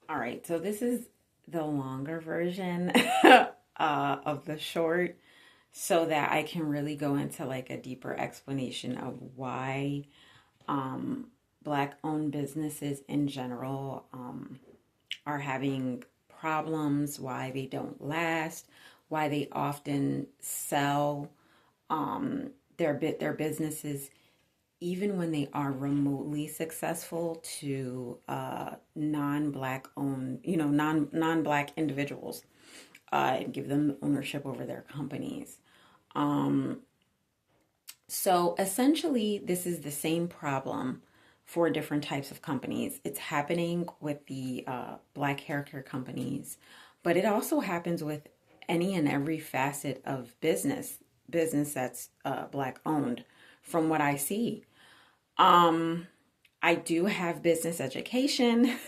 All right, so this is the longer version of the short so that I can really go into like a deeper explanation of why um, Black owned businesses in general are having problems, why they don't last, why they often sell their businesses even when they are remotely successful to non-black owned, non-black individuals, and give them ownership over their companies. Um, so essentially, this is the same problem for different types of companies. It's happening with the black hair care companies, but it also happens with any and every facet of business that's black owned, from what I see. Um, I do have business education.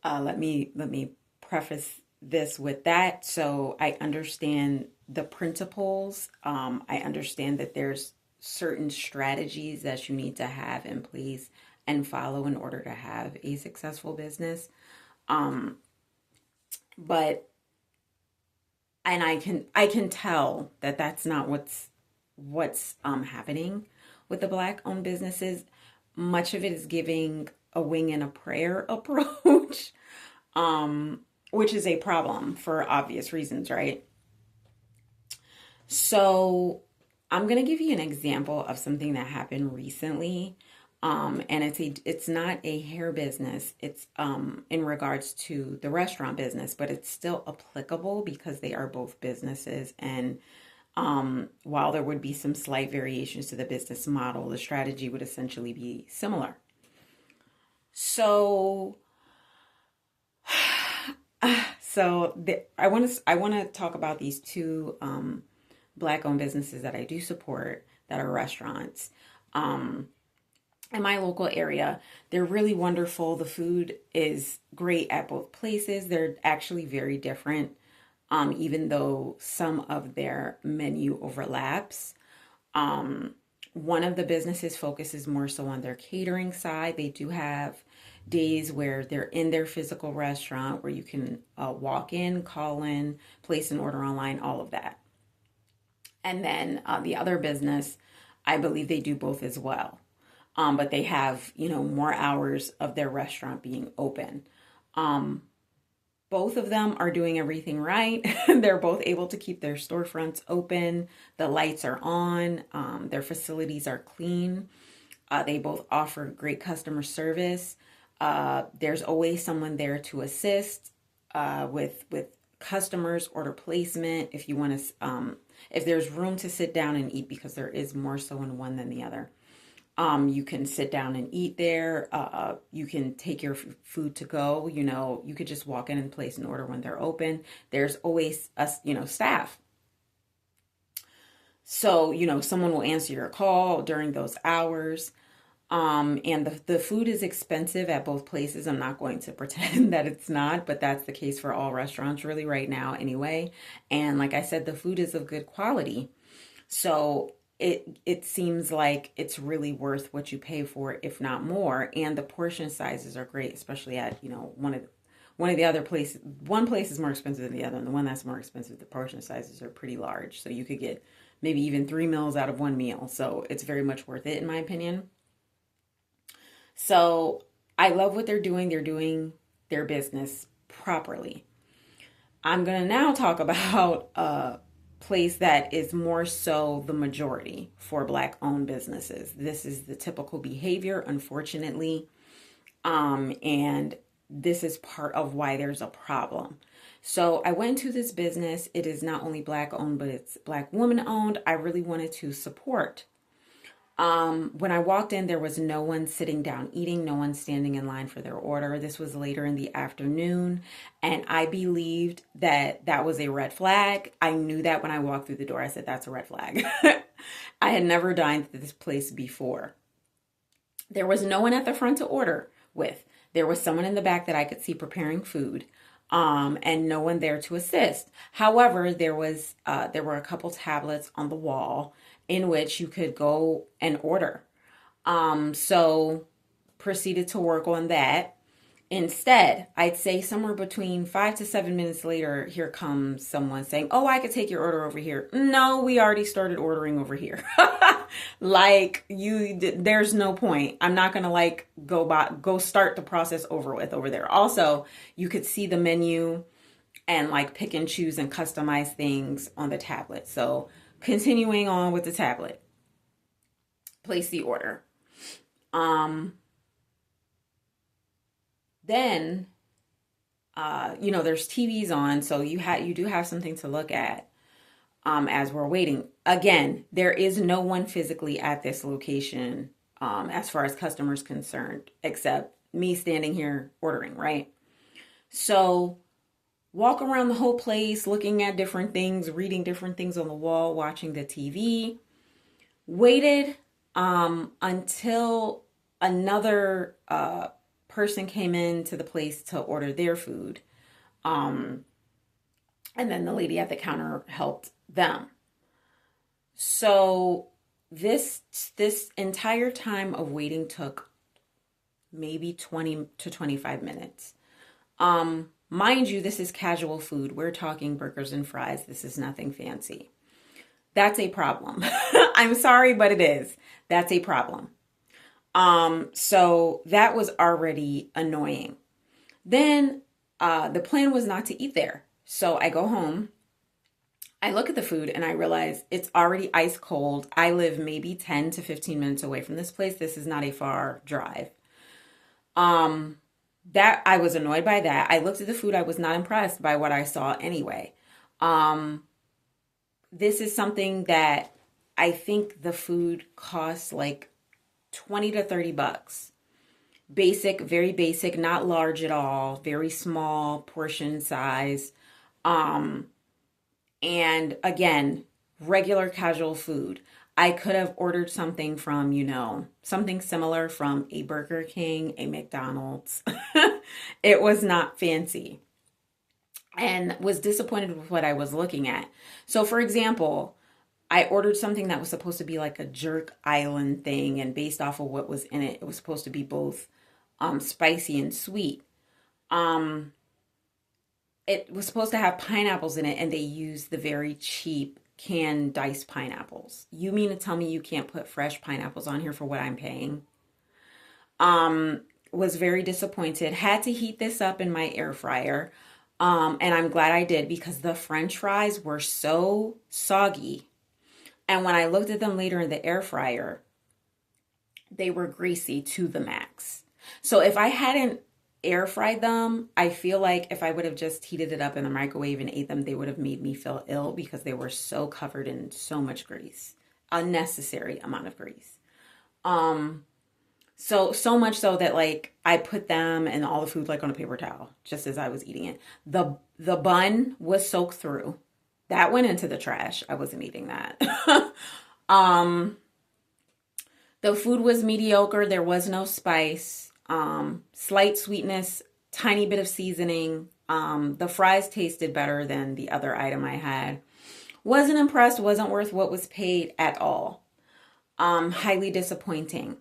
Let me preface this with that. So I understand the principles. I understand that there's certain strategies that you need to have in place and follow in order to have a successful business. Um, but and I can tell that that's not what's happening with the black owned businesses. Much of it is giving a wing and a prayer approach, um, which is a problem for obvious reasons, right? So I'm gonna give you an example of something that happened recently. And it's not a hair business. It's in regards to the restaurant business, but it's still applicable because they are both businesses. And while there would be some slight variations to the business model, the strategy would essentially be similar. So I want to talk about these two black owned businesses that I do support that are restaurants. Um, in my local area, they're really wonderful. The food is great at both places. They're actually very different, even though some of their menu overlaps. Um, One of the businesses focuses more so on their catering side. They do have days where they're in their physical restaurant where you can walk in, call in, place an order online, all of that. And then the other business, I believe they do both as well. But they have, more hours of their restaurant being open. Um, both of them are doing everything right. They're both able to keep their storefronts open. The lights are on. Their facilities are clean. They both offer great customer service. There's always someone there to assist with customers, order placement. If you want to, if there's room to sit down and eat, because there is more so in one than the other. You can sit down and eat there. You can take your food to go. You could just walk in and place an order when they're open. There's always us, staff. So, someone will answer your call during those hours. And the food is expensive at both places. I'm not going to pretend that it's not, but that's the case for all restaurants really right now anyway. And like I said, the food is of good quality. So it seems like it's really worth what you pay for, it, if not more. And the portion sizes are great, especially at, one of the other places. One place is more expensive than the other, and the one that's more expensive, the portion sizes are pretty large. So you could get maybe even three meals out of one meal. So it's very much worth it in my opinion. So I love what they're doing. They're doing their business properly. I'm going to now talk about a place that is more so the majority for Black owned businesses. This is the typical behavior, unfortunately. And this is part of why there's a problem. So I went to this business. It is not only Black owned, but it's Black woman owned. I really wanted to support. When I walked in, there was no one sitting down eating, no one standing in line for their order. This was later in the afternoon, and I believed that that was a red flag. I knew that when I walked through the door. I said, that's a red flag. I had never dined at this place before. There was no one at the front to order with. There was someone in the back that I could see preparing food, and no one there to assist. However, there were a couple tablets on the wall in which you could go and order. So proceeded to work on that. Instead, I'd say somewhere between 5 to 7 minutes later, here comes someone saying, "Oh, I could take your order over here." No, we already started ordering over here. Like there's no point. I'm not gonna like go start the process over with over there. Also, you could see the menu and like pick and choose and customize things on the tablet. So continuing on with the tablet, place the order. Um, then there's TVs on, so you do have something to look at as we're waiting. Again, there is no one physically at this location as far as customers concerned, except me standing here ordering, right? So walk around the whole place, looking at different things, reading different things on the wall, watching the TV. Waited until another person came into the place to order their food. Um, and then the lady at the counter helped them. So this entire time of waiting took maybe 20 to 25 minutes. Mind you, this is casual food. We're talking burgers and fries. This is nothing fancy. That's a problem. I'm sorry, but it is. That's a problem. So that was already annoying. Then the plan was not to eat there. So I go home, I look at the food, and I realize it's already ice cold. I live maybe 10 to 15 minutes away from this place. This is not a far drive. Um, that I was annoyed by that. I looked at the food. I was not impressed by what I saw anyway. Um, this is something that I think the food costs like 20 to 30 bucks. Basic, very basic, not large at all, very small portion size. Um, and again, regular casual food. I could have ordered something from, something similar from a Burger King, a McDonald's. It was not fancy and was disappointed with what I was looking at. So, for example, I ordered something that was supposed to be like a jerk island thing, and based off of what was in it, it was supposed to be both spicy and sweet. Um, it was supposed to have pineapples in it, and they used the very cheap canned diced pineapples. You mean to tell me you can't put fresh pineapples on here for what I'm paying? Was very disappointed. Had to heat this up in my air fryer. And I'm glad I did because the French fries were so soggy. And when I looked at them later in the air fryer, they were greasy to the max. So if I hadn't air fried them, I feel like if I would have just heated it up in the microwave and ate them, they would have made me feel ill because they were so covered in so much grease, unnecessary amount of grease. Um, so much so that like I put them and all the food like on a paper towel just as I was eating it. The bun was soaked through. That went into the trash. I wasn't eating that. um the food was mediocre. There was no spice. Slight sweetness, tiny bit of seasoning. The fries tasted better than the other item I had. Wasn't impressed, wasn't worth what was paid at all. Highly disappointing.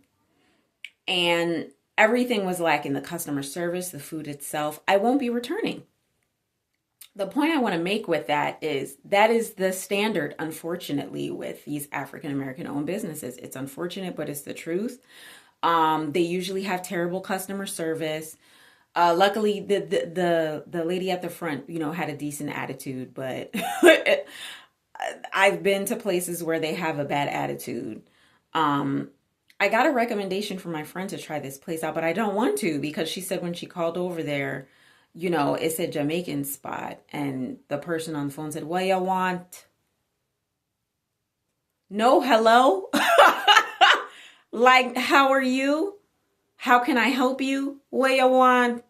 And everything was lacking: the customer service, the food itself. I won't be returning. The point I want to make with that is the standard, unfortunately, with these African American owned businesses. It's unfortunate, but it's the truth. They usually have terrible customer service. Luckily, the lady at the front, had a decent attitude, but I've been to places where they have a bad attitude. Um, I got a recommendation from my friend to try this place out, but I don't want to because she said when she called over there, it's a Jamaican spot, and the person on the phone said, "What you want?" No, hello. Like, how are you? How can I help you? What you want?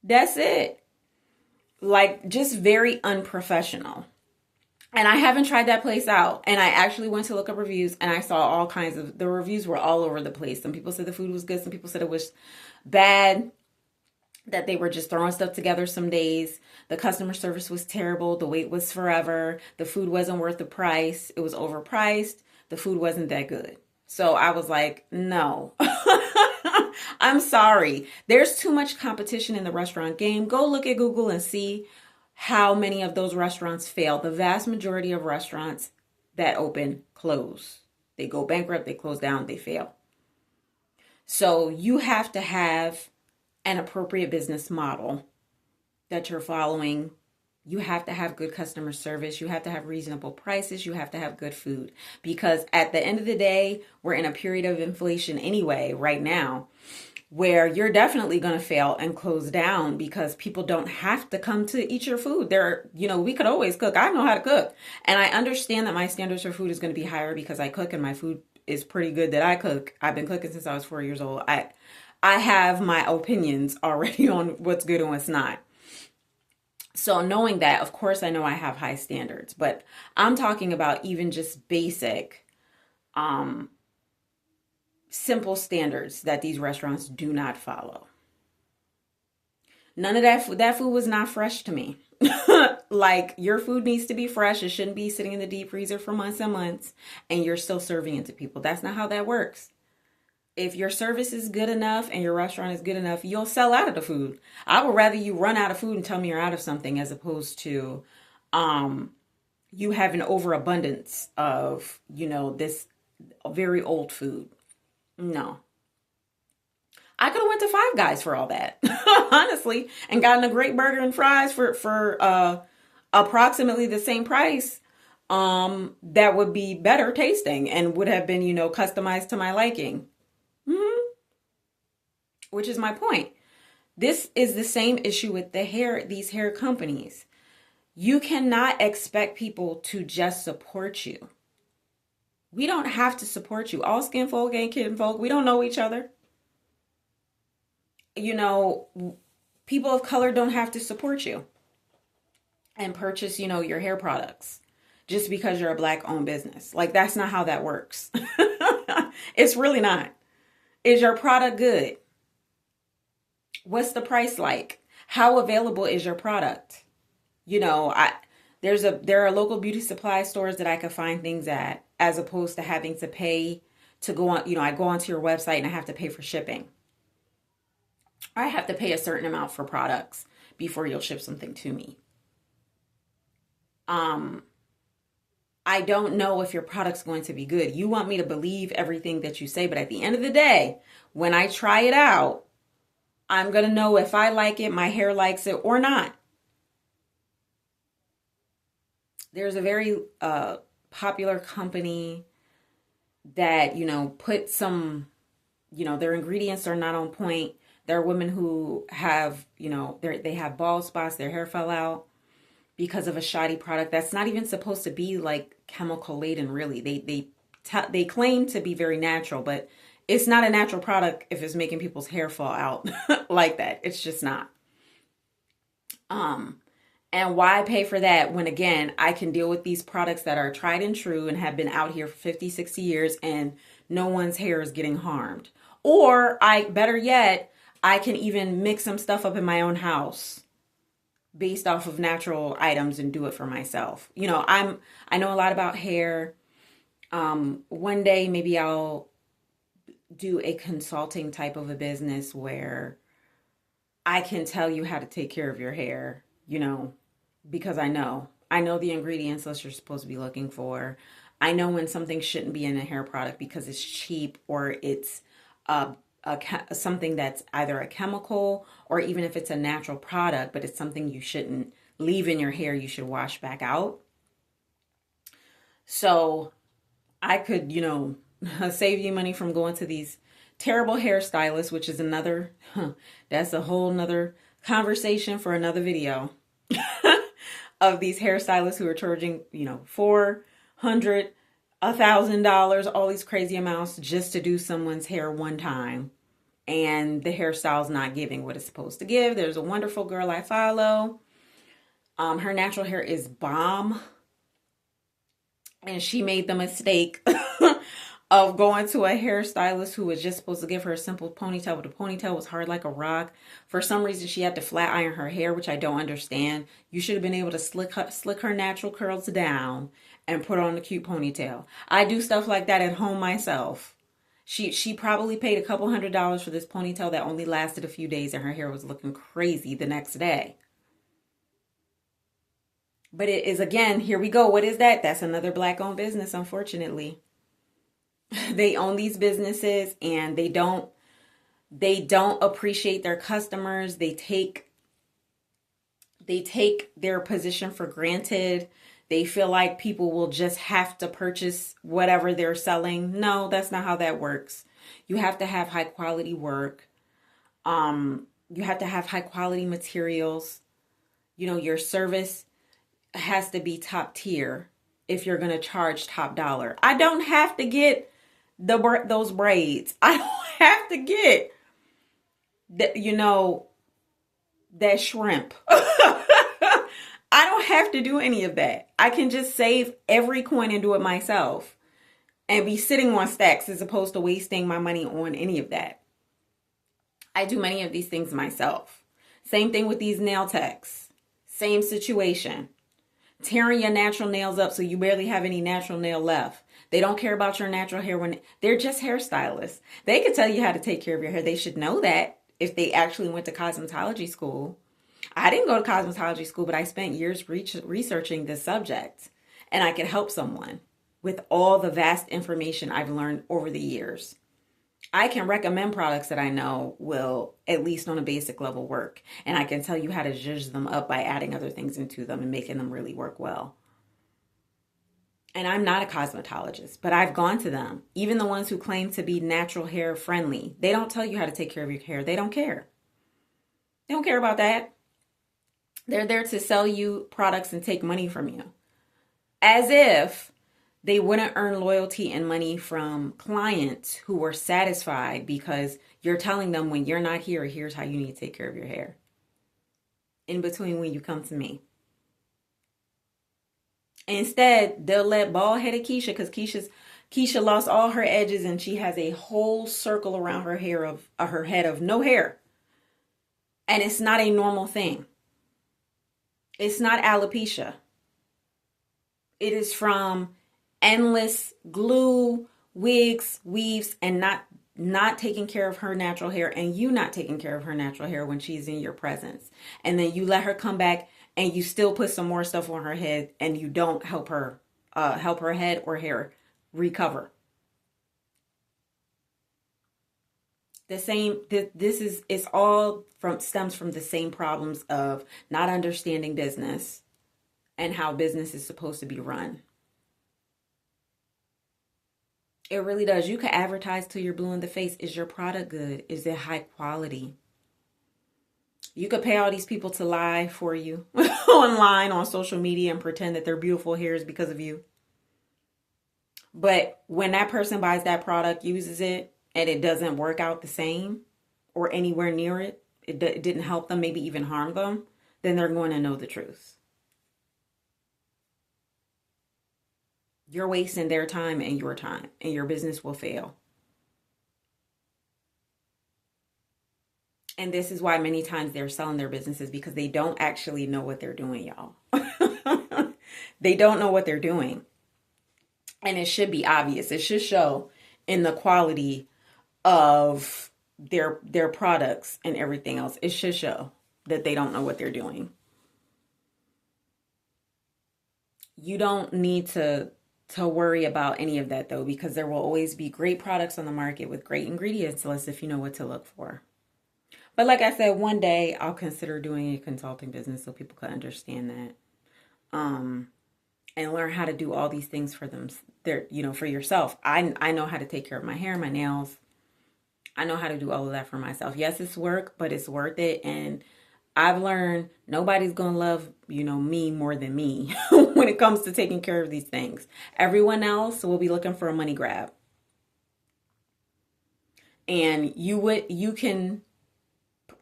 That's it. Like, just very unprofessional. And I haven't tried that place out. And I actually went to look up reviews, and I saw all kinds of, the reviews were all over the place. Some people said the food was good. Some people said it was bad, that they were just throwing stuff together some days. The customer service was terrible. The wait was forever. The food wasn't worth the price. It was overpriced. The food wasn't that good. So I was like, no. I'm sorry. There's too much competition in the restaurant game. Go look at Google and see how many of those restaurants fail. The vast majority of restaurants that open close. They go bankrupt, they close down, they fail. So you have to have an appropriate business model that you're following. You have to have good customer service. You have to have reasonable prices. You have to have good food. Because at the end of the day, we're in a period of inflation anyway, right now, where you're definitely going to fail and close down because people don't have to come to eat your food. We could always cook. I know how to cook. And I understand that my standards for food is going to be higher because I cook and my food is pretty good that I cook. I've been cooking since I was 4 years old. I have my opinions already on what's good and what's not. So knowing that, of course, I know I have high standards, but I'm talking about even just basic, simple standards that these restaurants do not follow. None of that food was not fresh to me. Like, your food needs to be fresh. It shouldn't be sitting in the deep freezer for months and months, and you're still serving it to people. That's not how that works. If your service is good enough and your restaurant is good enough, you'll sell out of the food. I would rather you run out of food and tell me you're out of something as opposed to you have an overabundance of, this very old food. No. I could have went to Five Guys for all that, honestly, and gotten a great burger and fries for approximately the same price. That would be better tasting and would have been, customized to my liking. Which is my point. This is the same issue with these hair companies. You cannot expect people to just support you. We don't have to support you. All skin folk ain't kin folk. We don't know each other. People of color don't have to support you and purchase, your hair products just because you're a black owned business. Like, that's not how that works. It's really not. Is your product good? What's the price like? How available is your product? There are local beauty supply stores that I could find things at, as opposed to having to pay to go on. I go onto your website and I have to pay for shipping. I have to pay a certain amount for products before you'll ship something to me. I don't know if your product's going to be good. You want me to believe everything that you say, but at the end of the day, when I try it out, I'm going to know if I like it, my hair likes it, or not. There's a very popular company that, put some, their ingredients are not on point. There are women who have, they have bald spots, their hair fell out because of a shoddy product that's not even supposed to be like chemical laden, really. They claim to be very natural, but it's not a natural product if it's making people's hair fall out like that. It's just not. And why pay for that when, again, I can deal with these products that are tried and true and have been out here for 50, 60 years and no one's hair is getting harmed. Or better yet, I can even mix some stuff up in my own house based off of natural items and do it for myself. I know a lot about hair. One day maybe I'll do a consulting type of a business where I can tell you how to take care of your hair, because I know the ingredients that you're supposed to be looking for. I know when something shouldn't be in a hair product because it's cheap or it's something that's either a chemical or even if it's a natural product, but it's something you shouldn't leave in your hair, you should wash back out. So I could, save you money from going to these terrible hairstylists, which is that's a whole nother conversation for another video of these hairstylists who are charging, $400, $1,000, all these crazy amounts just to do someone's hair one time. And the hairstyle's not giving what it's supposed to give. There's a wonderful girl I follow. Her natural hair is bomb. And she made the mistake of going to a hairstylist who was just supposed to give her a simple ponytail, but the ponytail was hard like a rock. For some reason, she had to flat iron her hair, which I don't understand. You should have been able to slick her natural curls down and put on a cute ponytail. I do stuff like that at home myself. She probably paid a couple $100s for this ponytail that only lasted a few days and her hair was looking crazy the next day. But it is, again, here we go. What is that? That's another black owned business, unfortunately. They own these businesses and they don't appreciate their customers. They take their position for granted. They feel like people will just have to purchase whatever they're selling. No, that's not how that works. You have to have high quality work. You have to have high quality materials. Your service has to be top tier if you're going to charge top dollar. I don't have to get those braids. I don't have to get that shrimp. I don't have to do any of that. I can just save every coin and do it myself and be sitting on stacks as opposed to wasting my money on any of that. I do many of these things myself. Same thing with these nail techs. Same situation. Tearing your natural nails up so you barely have any natural nail left. They don't care about your natural hair when they're just hairstylists. They can tell you how to take care of your hair. They should know that if they actually went to cosmetology school. I didn't go to cosmetology school, but I spent years researching this subject, and I could help someone with all the vast information I've learned over the years. I can recommend products that I know will, at least on a basic level, work. And I can tell you how to zhuzh them up by adding other things into them and making them really work well. And I'm not a cosmetologist, but I've gone to them. Even the ones who claim to be natural hair friendly, they don't tell you how to take care of your hair. They don't care. They don't care about that. They're there to sell you products and take money from you. As if they wouldn't earn loyalty and money from clients who were satisfied because you're telling them when you're not here, here's how you need to take care of your hair. In between when you come to me. Instead, they'll let bald-headed Keisha, because Keisha lost all her edges and she has a whole circle around her hair of her head of no hair. And it's not a normal thing. It's not alopecia. It is from endless glue, wigs, weaves, and not taking care of her natural hair, and you not taking care of her natural hair when she's in your presence. And then you let her come back and you still put some more stuff on her head and you don't help her head or hair recover. It's all stems from the same problems of not understanding business and how business is supposed to be run. It really does. You can advertise till you're blue in the face. Is your product good? Is it high quality? You could pay all these people to lie for you online, on social media, and pretend that their beautiful hair is because of you. But when that person buys that product, uses it, and it doesn't work out the same or anywhere near it, it didn't help them, maybe even harm them, then they're going to know the truth. You're wasting their time, and your business will fail. And this is why many times they're selling their businesses, because they don't actually know what they're doing, y'all. They don't know what they're doing. And it should be obvious. It should show in the quality of their products and everything else. It should show that they don't know what they're doing. You don't need to worry about any of that, though, because there will always be great products on the market with great ingredients list if you know what to look for. But like I said, one day I'll consider doing a consulting business so people can understand that. And learn how to do all these things for them, for yourself. I know how to take care of my hair, my nails. I know how to do all of that for myself. Yes, it's work, but it's worth it. And I've learned nobody's going to love, me more than me when it comes to taking care of these things. Everyone else will be looking for a money grab. And you can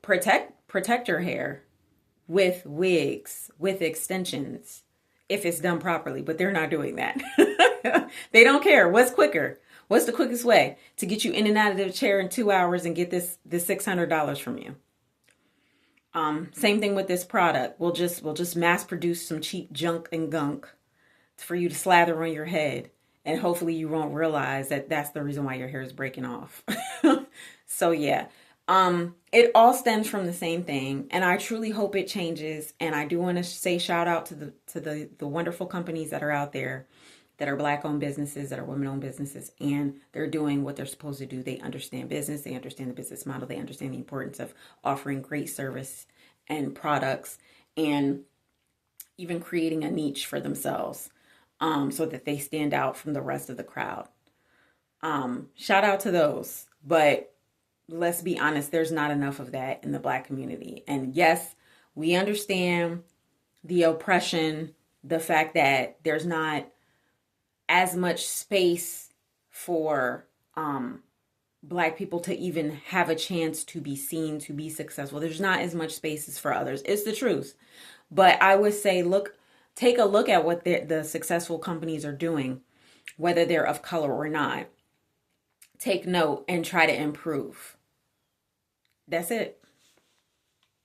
protect your hair with wigs, with extensions, if it's done properly, but they're not doing that. They don't care. What's quicker? What's the quickest way to get you in and out of the chair in 2 hours and get this $600 from you? Same thing with this product. We'll just mass produce some cheap junk and gunk for you to slather on your head And hopefully you won't realize that that's the reason why your hair is breaking off. So yeah, it all stems from the same thing, and I truly hope it changes. And I do want to say shout out to the wonderful companies that are out there that are black owned businesses, that are women owned businesses, and they're doing what they're supposed to do. They understand business, they understand the business model, they understand the importance of offering great service and products, and even creating a niche for themselves, so that they stand out from the rest of the crowd. Shout out to those. But let's be honest, there's not enough of that in the black community. And yes, we understand the oppression, the fact that there's not as much space for black people to even have a chance to be seen, to be successful. There's not as much spaces for others. It's the truth. But I would say, take a look at what the successful companies are doing, whether they're of color or not. Take note and try to improve. That's it.